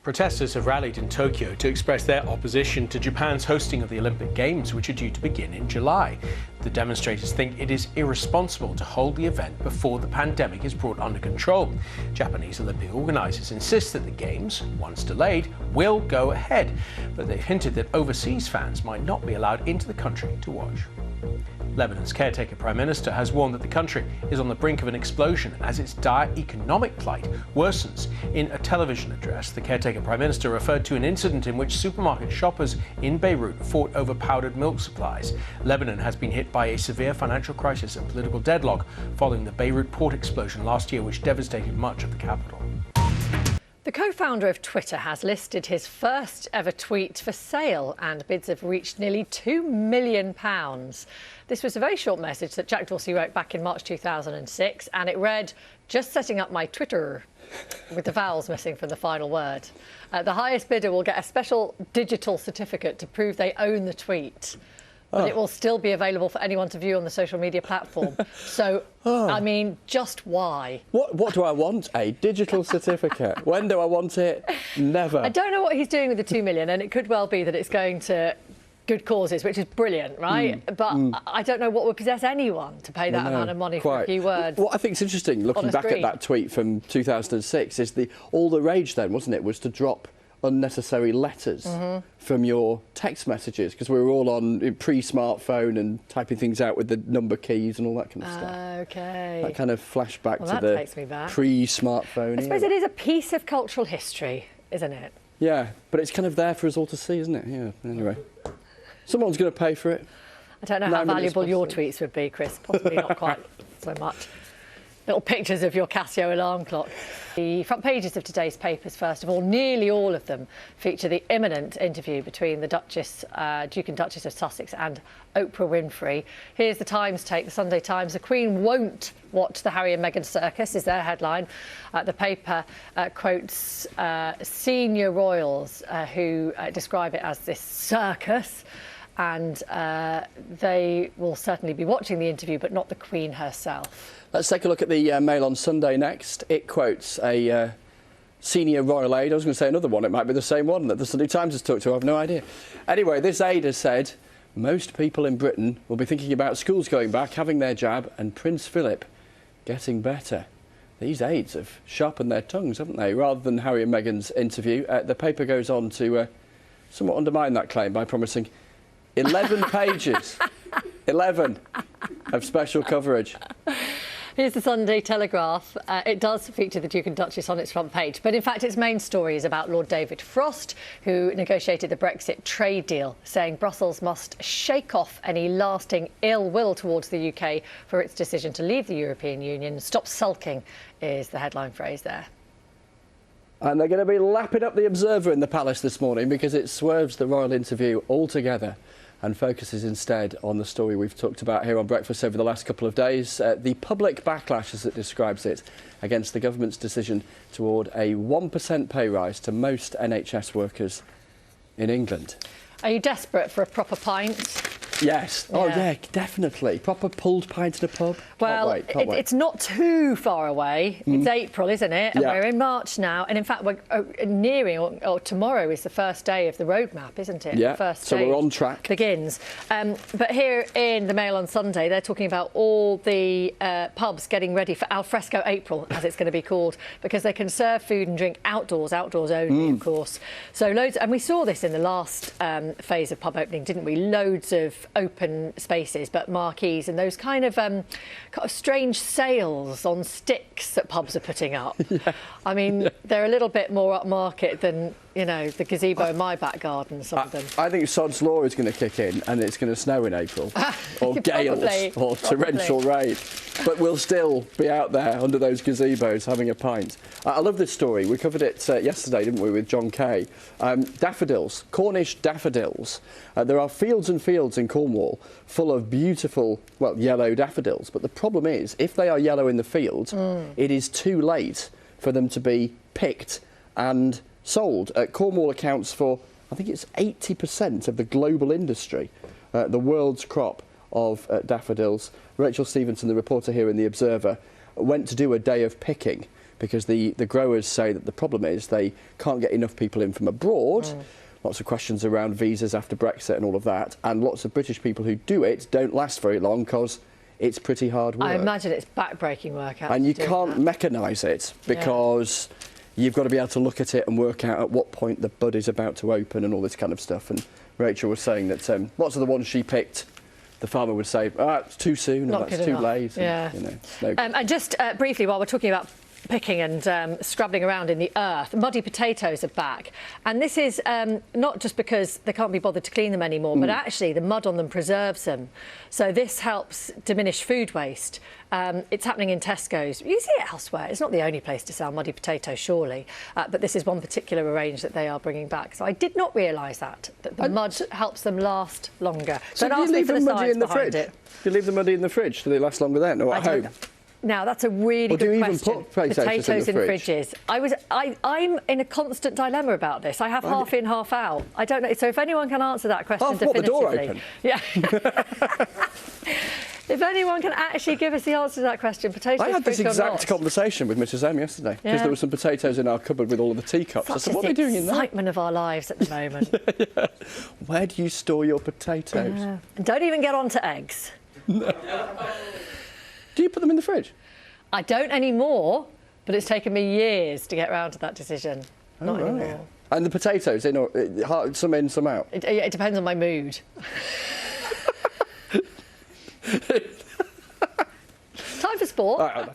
Protesters have rallied in Tokyo to express their opposition to Japan's hosting of the Olympic Games, which are due to begin in July. The demonstrators think it is irresponsible to hold the event before the pandemic is brought under control. Japanese Olympic organisers insist that the Games, once delayed, will go ahead, but they've hinted that overseas fans might not be allowed into the country to watch. Lebanon's caretaker Prime Minister has warned that the country is on the brink of an explosion as its dire economic plight worsens. In a television address, the caretaker Prime Minister referred to an incident in which supermarket shoppers in Beirut fought over powdered milk supplies. Lebanon has been hit by a severe financial crisis and political deadlock following the Beirut port explosion last year, which devastated much of the capital. The co-founder of Twitter has listed his first ever tweet for sale, and bids have reached nearly £2 million. This was a very short message that Jack Dorsey wrote back in March 2006, and it read, "Just setting up my Twitter," with the vowels missing from the final word. The highest bidder will get a special digital certificate to prove they own the tweet. But it will still be available for anyone to view on the social media platform. So, I mean, just why? What do I want? A digital certificate. When do I want it? Never. I don't know what he's doing with the 2 million, and it could well be that it's going to good causes, which is brilliant, right? But I don't know what would possess anyone to pay that amount of money for a few words. What I think is interesting, looking back at that tweet from 2006, is all the rage then, wasn't it, was to drop unnecessary letters from your text messages, because we were all on pre-smartphone and typing things out with the number keys and all that kind of stuff. OK. That kind of flashback to the takes me back. Pre-smartphone. I suppose it is a piece of cultural history, isn't it? Yeah, but it's kind of there for us all to see, isn't it? Yeah, anyway. Someone's going to pay for it. I don't know how valuable your tweets would be, Chris. Possibly not quite so much. Little pictures of your Casio alarm clock. The front pages of today's papers, first of all, nearly all of them feature the imminent interview between the Duke and Duchess of Sussex and Oprah Winfrey. Here's the Times take, the Sunday Times. The Queen won't watch the Harry and Meghan circus, is their headline. The paper quotes senior royals who describe it as this circus. And they will certainly be watching the interview, but not the Queen herself. Let's take a look at the Mail on Sunday next. It quotes a senior royal aide. I was going to say another one. It might be the same one that the Sunday Times has talked to. I have no idea. Anyway, this aide has said most people in Britain will be thinking about schools going back, having their jab, and Prince Philip getting better. These aides have sharpened their tongues, haven't they? Rather than Harry and Meghan's interview, the paper goes on to somewhat undermine that claim by promising 11 pages, 11 of special coverage. Here's the Sunday Telegraph. It does feature the Duke and Duchess on its front page, but in fact its main story is about Lord David Frost, who negotiated the Brexit trade deal, saying Brussels must shake off any lasting ill will towards the UK for its decision to leave the European Union. Stop sulking is the headline phrase there. And they're going to be lapping up the Observer in the Palace this morning because it swerves the royal interview altogether and focuses instead on the story we've talked about here on Breakfast over the last couple of days, the public backlash, as it describes it, against the government's decision to award a 1% pay rise to most NHS workers in England. Are you desperate for a proper pint? Yes. Yeah. Oh, yeah, definitely. Proper pulled pint in a pub. Well, can't wait. It's not too far away. It's April, isn't it? And we're in March now. And in fact, we're nearing, or tomorrow is the first day of the roadmap, isn't it? Yeah, the first so we're on track. Begins. But here in the Mail on Sunday, they're talking about all the pubs getting ready for Alfresco April, as it's going to be called, because they can serve food and drink outdoors only, of course. So loads, and we saw this in the last phase of pub opening, didn't we? Loads of open spaces, but marquees and those kind of strange sails on sticks that pubs are putting up. Yeah. I mean, they're a little bit more upmarket than, you know, the gazebo in my back garden, some of them. I think Sod's Law is going to kick in and it's going to snow in April. Or gales or torrential rain. But we'll still be out there under those gazebos having a pint. I love this story. We covered it yesterday, didn't we, with John Kay. Daffodils, Cornish daffodils. There are fields and fields in Cornwall full of beautiful, well, yellow daffodils. But the problem is, if they are yellow in the field, it is too late for them to be picked and sold. Cornwall accounts for, I think it's 80% of the global industry, the world's crop of daffodils. Rachel Stevenson, the reporter here in The Observer, went to do a day of picking because the growers say that the problem is they can't get enough people in from abroad. Lots of questions around visas after Brexit and all of that, and lots of British people who do it don't last very long because it's pretty hard work. I imagine it's back-breaking work. And you can't mechanise it because you've got to be able to look at it and work out at what point the bud is about to open and all this kind of stuff. And Rachel was saying that lots of the ones she picked, the farmer would say, it's too soon, or that's too late. Yeah. And, no and just briefly, while we're talking about picking and scrabbling around in the earth, muddy potatoes are back. And this is not just because they can't be bothered to clean them anymore, but actually the mud on them preserves them. So this helps diminish food waste. It's happening in Tesco's. You see it elsewhere. It's not the only place to sell muddy potatoes, surely. But this is one particular range that they are bringing back. So I did not realise that the mud helps them last longer. So don't ask me for the science behind it. You leave the muddy in the fridge? Do they last longer then, or at home? Now, that's a really good question. Or do you even put potatoes in the fridge? Fridges. I'm in a constant dilemma about this. I have half in, half out. I don't know. So if anyone can answer that question definitively. What, the door open? Yeah. If anyone can actually give us the answer to that question, potatoes I had this fridge or exact not? conversation with Mrs M yesterday, because there were some potatoes in our cupboard with all of the teacups. I said, what are they doing in there? The excitement of our lives at the moment. Where do you store your potatoes? And don't even get on to eggs. No. Do you put them in the fridge? I don't anymore, but it's taken me years to get round to that decision. Not anymore. And the potatoes, some in, some out? It depends on my mood. Time for sport.